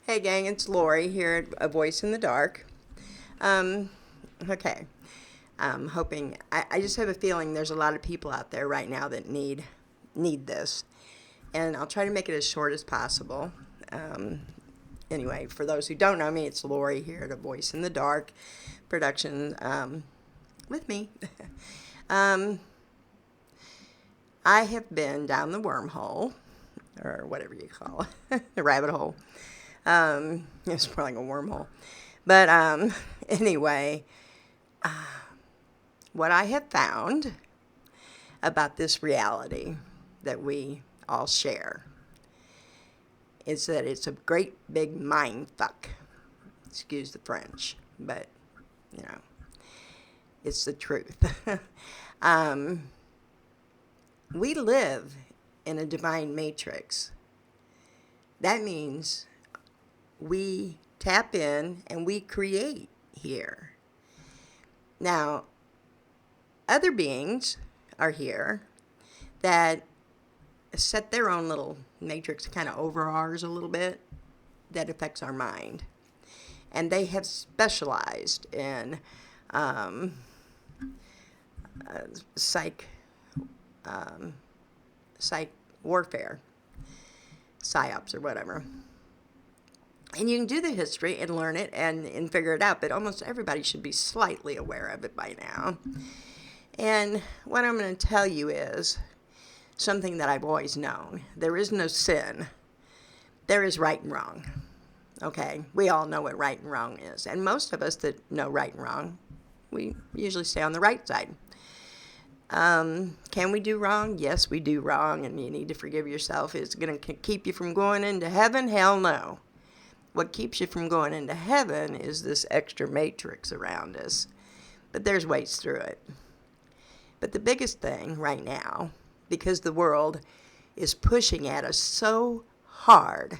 Hey gang, it's Lori here at A Voice in the Dark. Um, okay, I'm hoping. I just have a feeling there's a lot of people out there right now that need this, and I'll try to make it as short as possible. Um, anyway, for those who don't know me, it's Lori here at A Voice in the Dark production with me. um, I have been down the wormhole, or whatever you call it, the rabbit hole. It's more like a wormhole. But anyway, what I have found about this reality that we all share is that it's a great big mind fuck. Excuse the French, but you know, it's the truth. um, we live in a divine matrix. That means we tap in and we create here. Now, other beings are here that set their own little matrix kind of over ours a little bit that affects our mind. And they have specialized in um, psych, um, psych warfare, psyops or whatever. And you can do the history and learn it and figure it out, but almost everybody should be slightly aware of it by now. And what I'm going to tell you is something that I've always known. There is no sin. There is right and wrong. Okay? We all know what right and wrong is. And most of us that know right and wrong, we usually stay on the right side. Can we do wrong? Yes, we do wrong, and you need to forgive yourself. Is it going to keep you from going into heaven? Hell no. What keeps you from going into heaven is this extra matrix around us. But there's ways through it. But the biggest thing right now, because the world is pushing at us so hard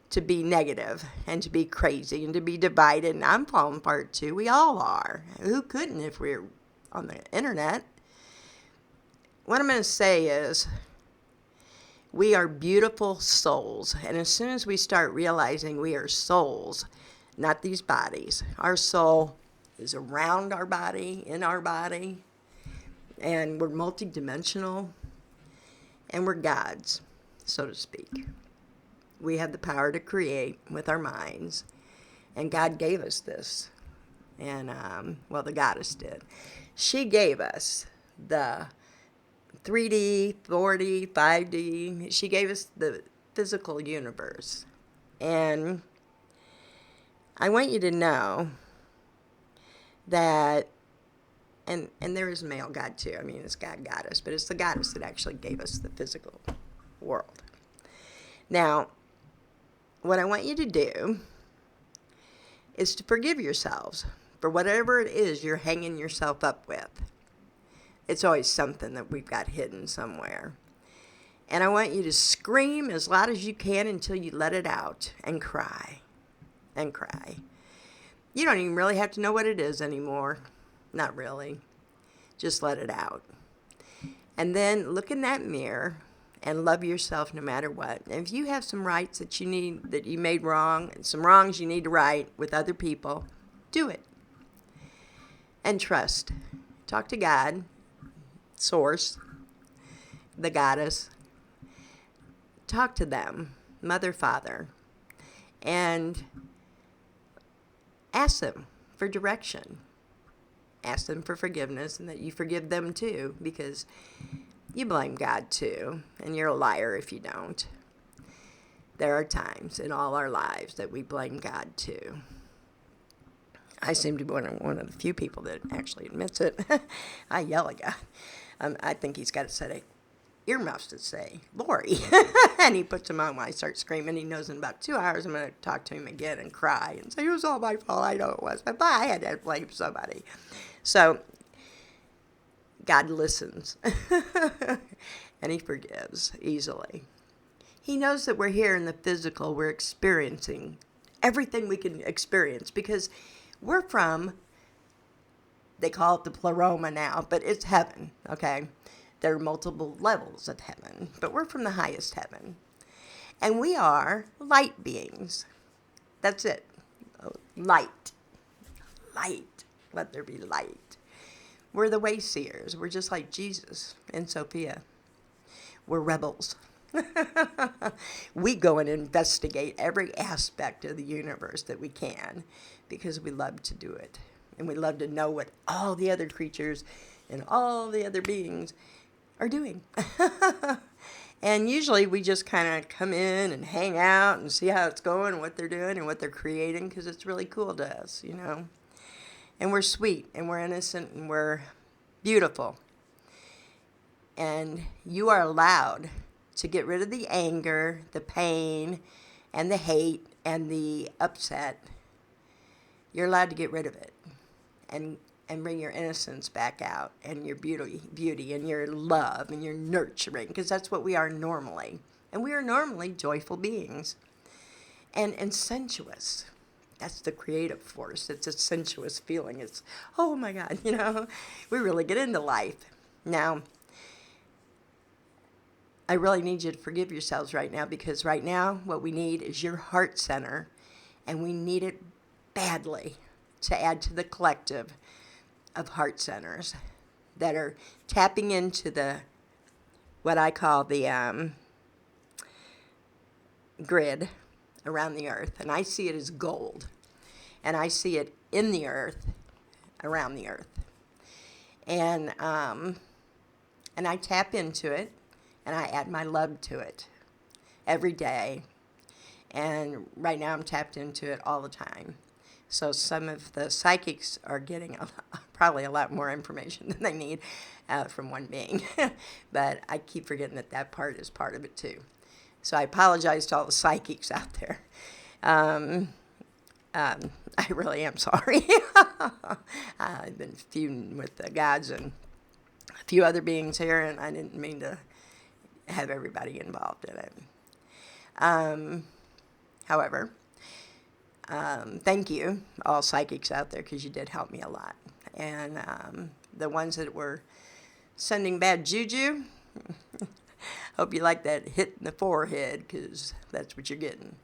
to be negative and to be crazy and to be divided, and I'm falling apart too. We all are. Who couldn't if we're on the internet? What I'm going to say is, we are beautiful souls, and as soon as we start realizing we are souls, not these bodies, our soul is around our body, in our body, and we're multidimensional, and we're gods, so to speak. We have the power to create with our minds, and God gave us this, and, well, the goddess did. She gave us the 3D, 4D, 5D. She gave us the physical universe. And I want you to know that, and there is a male God too. I mean, it's God, goddess, but it's the goddess that actually gave us the physical world. Now, what I want you to do is to forgive yourselves for whatever it is you're hanging yourself up with. It's always something that we've got hidden somewhere. And I want you to scream as loud as you can until you let it out and cry. And cry. You don't even really have to know what it is anymore. Not really. Just let it out. And then look in that mirror and love yourself no matter what. And if you have some rights that you made wrong, and some wrongs you need to right with other people, do it. And trust. Talk to God. Source, the goddess, talk to them, mother, father, and ask them for direction. Ask them for forgiveness and that you forgive them too, because you blame God too, and you're a liar if you don't. There are times in all our lives that we blame God too. I seem to be one of the few people that actually admits it. I yell at God. I think he's got a set of earmuffs that say, Lori. And he puts them on when I start screaming. He knows in about 2 hours I'm going to talk to him again and cry and say, it was all my fault. I know it was. But I had to blame somebody. So God listens. And he forgives easily. He knows that we're here in the physical. We're experiencing everything we can experience because we're from, they call it the pleroma now, but it's heaven, okay? There are multiple levels of heaven, but we're from the highest heaven. And we are light beings. That's it. Light. Light. Let there be light. We're the way seers. We're just like Jesus and Sophia. We're rebels. We go and investigate every aspect of the universe that we can because we love to do it. And we love to know what all the other creatures and all the other beings are doing. And usually we just kind of come in and hang out and see how it's going and what they're doing and what they're creating because it's really cool to us, you know. And we're sweet and we're innocent and we're beautiful. And you are allowed to get rid of the anger, the pain, and the hate, and the upset. You're allowed to get rid of it and bring your innocence back out, and your beauty and your love and your nurturing, because that's what we are normally. And we are normally joyful beings and sensuous. That's the creative force. It's a sensuous feeling. It's, oh my God, you know, we really get into life. Now, I really need you to forgive yourselves right now, because right now what we need is your heart center, and we need it badly to add to the collective of heart centers that are tapping into the, what I call the grid around the earth. And I see it as gold. And I see it in the earth, around the earth. And I tap into it, and I add my love to it every day. And right now I'm tapped into it all the time. So some of the psychics are getting probably a lot more information than they need from one being. But I keep forgetting that part is part of it too. So I apologize to all the psychics out there. I really am sorry. I've been feuding with the gods and a few other beings here, and I didn't mean to have everybody involved in it. However, thank you, all psychics out there, because you did help me a lot. And the ones that were sending bad juju, hope you like that hit in the forehead, because that's what you're getting.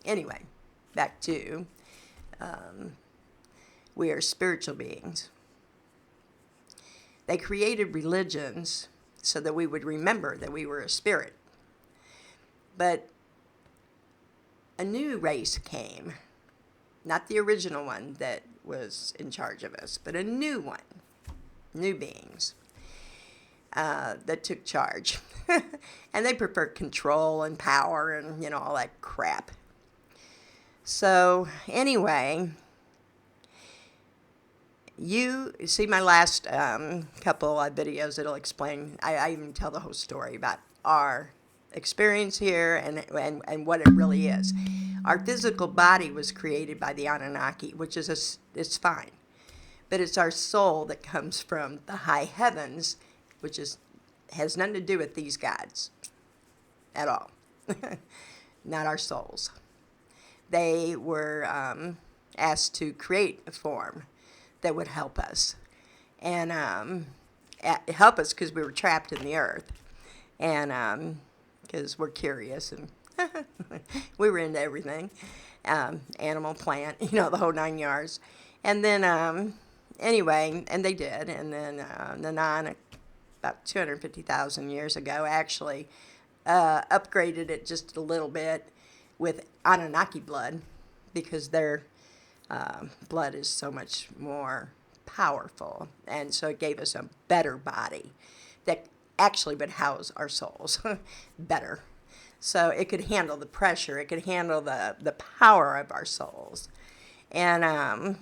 Anyway, back to we are spiritual beings. They created religions so that we would remember that we were a spirit. But a new race came, not the original one that was in charge of us, but a new one, new beings that took charge. And they prefer control and power and, you know, all that crap. So anyway, you see my last couple of videos that'll explain, I even tell the whole story about our experience here and what it really is. Our physical body was created by the Anunnaki, which is it's fine. But it's our soul that comes from the high heavens, which has nothing to do with these gods at all. Not our souls. They were asked to create a form that would help us. And help us because we were trapped in the earth. And because we're curious and we were into everything. Animal, plant, you know, the whole 9 yards. And then, anyway, and they did. And then the Nine, about 250,000 years ago, actually upgraded it just a little bit with Anunnaki blood, because their blood is so much more powerful. And so it gave us a better body that actually would house our souls better. So it could handle the pressure. It could handle the power of our souls. And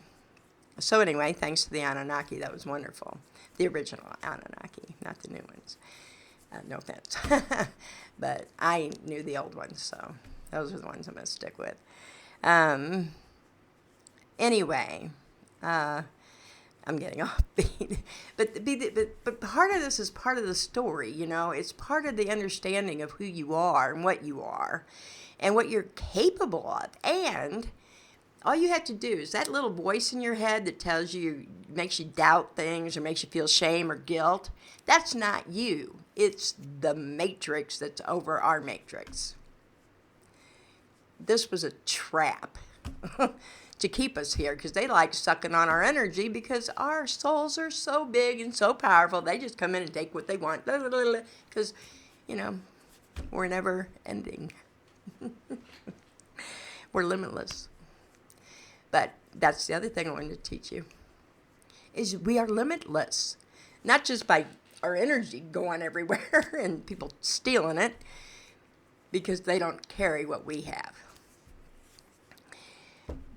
so anyway, thanks to the Anunnaki, that was wonderful. The original Anunnaki, not the new ones. No offense. But I knew the old ones, so those are the ones I'm going to stick with. Anyway, I'm getting offbeat. But part of this is part of the story, you know. It's part of the understanding of who you are and what you are and what you're capable of. And All you have to do is that little voice in your head that tells you, makes you doubt things or makes you feel shame or guilt. That's not you. It's the matrix that's over our matrix. This was a trap to keep us here, because they like sucking on our energy, because our souls are so big and so powerful. They just come in and take what they want, because, we're never ending. We're limitless. But that's the other thing I wanted to teach you, is we are limitless. Not just by our energy going everywhere and people stealing it because they don't carry what we have.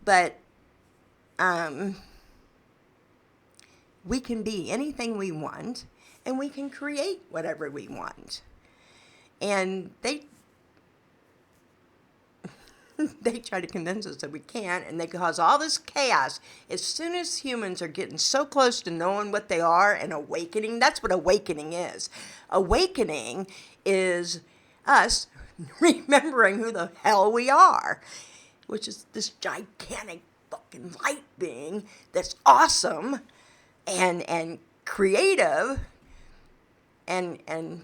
But we can be anything we want, and we can create whatever we want. And they try to convince us that we can't, and they cause all this chaos. As soon as humans are getting so close to knowing what they are and awakening, that's what awakening is. Awakening is us remembering who the hell we are, which is this gigantic fucking light being that's awesome and creative and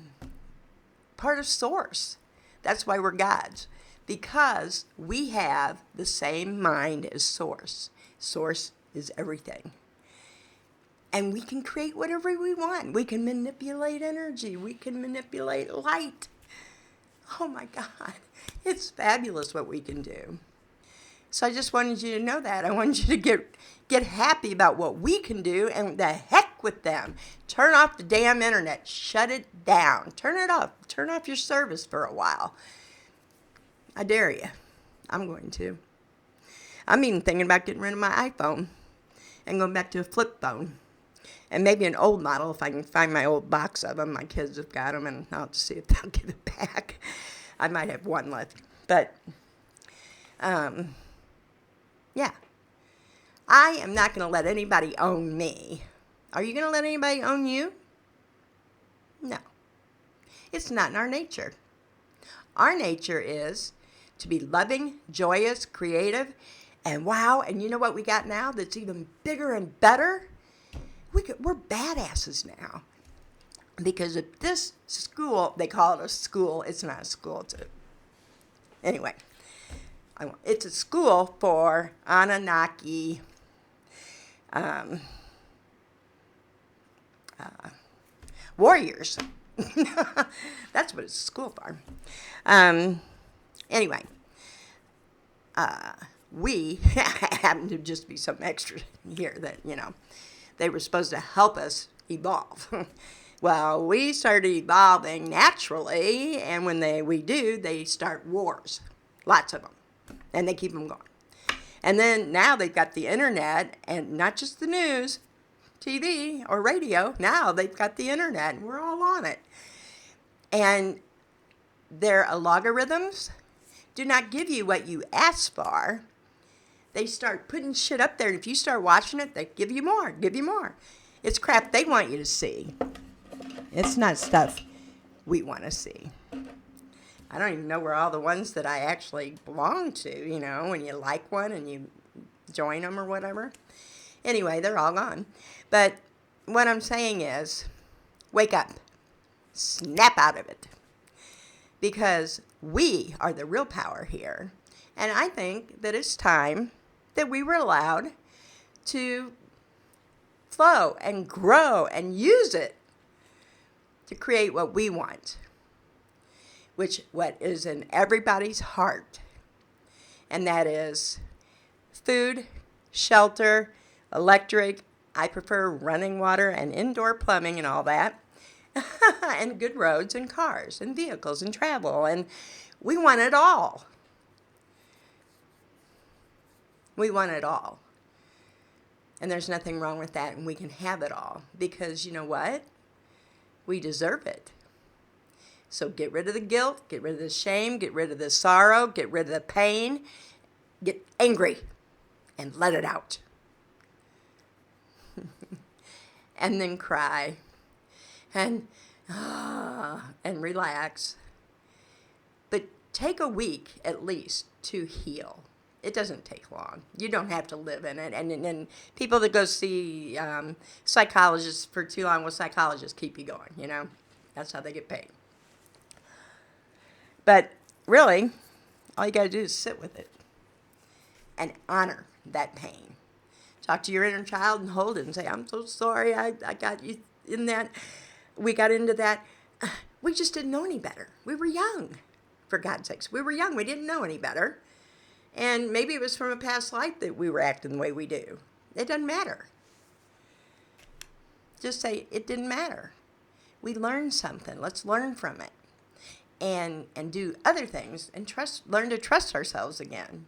part of Source. That's why we're gods. Because we have the same mind as Source. Source is everything. And we can create whatever we want. We can manipulate energy. We can manipulate light. Oh my God. It's fabulous what we can do. So I just wanted you to know that. I wanted you to get happy about what we can do, and the heck with them. Turn off the damn internet. Shut it down. Turn it off. Turn off your service for a while. I dare you. I'm going to. I'm even thinking about getting rid of my iPhone and going back to a flip phone. And maybe an old model if I can find my old box of them. My kids have got them, and I'll have to see if they'll give it back. I might have one left. But, yeah. I am not going to let anybody own me. Are you going to let anybody own you? No. It's not in our nature. Our nature is to be loving, joyous, creative, and wow. And you know what we got now that's even bigger and better? We're badasses now. Because at this school, they call it a school. It's not a school. Anyway, it's a school for Anunnaki warriors. That's what it's a school for. Anyway, we happen to just be some extra here that, they were supposed to help us evolve. Well, we started evolving naturally, and when we do, they start wars. Lots of them. And they keep them going. And then now they've got the internet, and not just the news, TV or radio. Now they've got the internet, and we're all on it. And their algorithms do not give you what you ask for. They start putting shit up there, and if you start watching it, they give you more, give you more. It's crap they want you to see. It's not stuff we want to see. I don't even know where all the ones that I actually belong to, when you like one and you join them or whatever. Anyway, they're all gone. But what I'm saying is, wake up. Snap out of it. Because we are the real power here. And I think that it's time that we were allowed to flow and grow and use it to create what we want. What is in everybody's heart. And that is food, shelter, electric. I prefer running water and indoor plumbing and all that. And good roads and cars and vehicles and travel. And we want it all. We want it all. And there's nothing wrong with that, and we can have it all. Because you know what? We deserve it. So get rid of the guilt, get rid of the shame, get rid of the sorrow, get rid of the pain. Get angry and let it out. And then cry. And relax. But take a week at least to heal. It doesn't take long. You don't have to live in it. And people that go see psychologists for too long, well, psychologists keep you going, you know. That's how they get paid. But really, all you got to do is sit with it and honor that pain. Talk to your inner child and hold it and say, I'm so sorry I got you in that. We got into that. We just didn't know any better. We were young, for God's sakes. We were young. We didn't know any better. And maybe it was from a past life that we were acting the way we do. It doesn't matter. Just say, it didn't matter. We learned something. Let's learn from it. And do other things and learn to trust ourselves again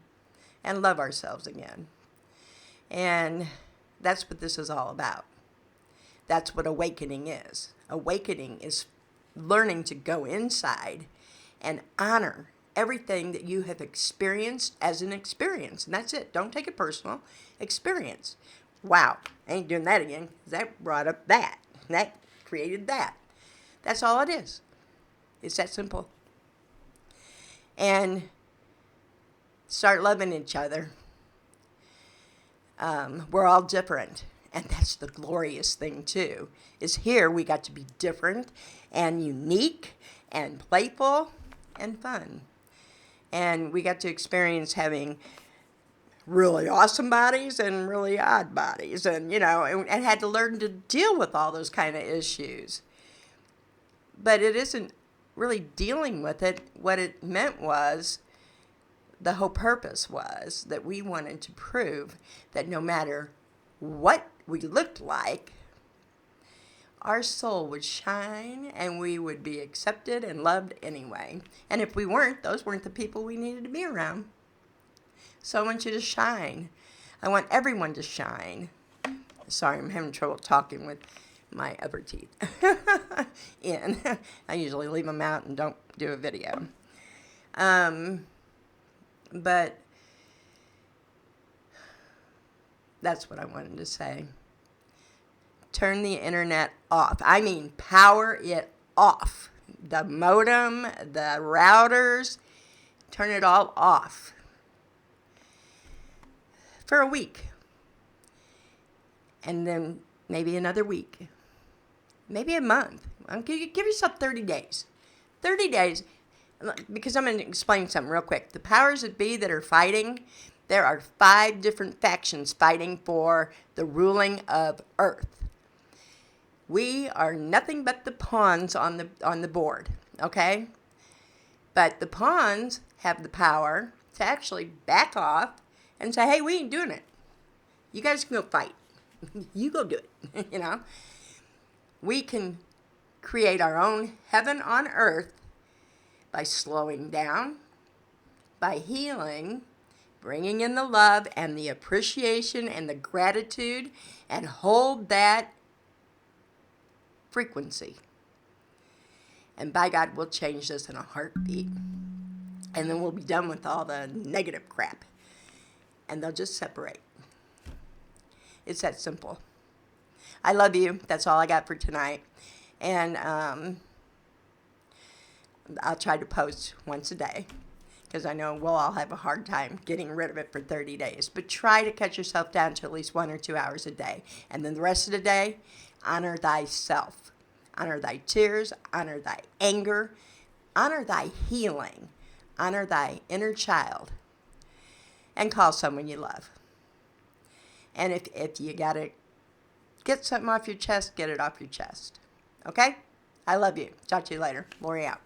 and love ourselves again. And that's what this is all about. That's what awakening is. Awakening is learning to go inside and honor everything that you have experienced as an experience. And that's it. Don't take it personal. Experience. Wow, I ain't doing that again. That brought up that. That created that. That's all it is. It's that simple. And start loving each other. We're all different. And that's the glorious thing, too, is here we got to be different and unique and playful and fun. And we got to experience having really awesome bodies and really odd bodies. And, you know, and had to learn to deal with all those kind of issues. But it isn't really dealing with it. What it meant was, the whole purpose was that we wanted to prove that no matter what we looked like, our soul would shine and we would be accepted and loved anyway. And if we weren't, those weren't the people we needed to be around. So I want you to shine. I want everyone to shine. Sorry, I'm having trouble talking with my upper teeth in. I usually leave them out and don't do a video. But that's what I wanted to say. Turn the internet off. I mean, power it off. The modem, the routers, turn it all off. For a week. And then maybe another week. Maybe a month. Give yourself 30 days. 30 days. Because I'm going to explain something real quick. The powers that be that are fighting, there are 5 different factions fighting for the ruling of Earth. We are nothing but the pawns on the board, okay? But the pawns have the power to actually back off and say, hey, we ain't doing it. You guys can go fight. You go do it, you know? We can create our own heaven on earth by slowing down, by healing, bringing in the love and the appreciation and the gratitude, and hold that frequency. And by God, we'll change this in a heartbeat. And then we'll be done with all the negative crap. And they'll just separate. It's that simple. I love you. That's all I got for tonight. And I'll try to post once a day, because I know we'll all have a hard time getting rid of it for 30 days. But try to cut yourself down to at least 1 or 2 hours a day. And then the rest of the day, honor thyself. Honor thy tears. Honor thy anger. Honor thy healing. Honor thy inner child. And call someone you love. And if you got to get something off your chest, get it off your chest. Okay? I love you. Talk to you later. Lori out.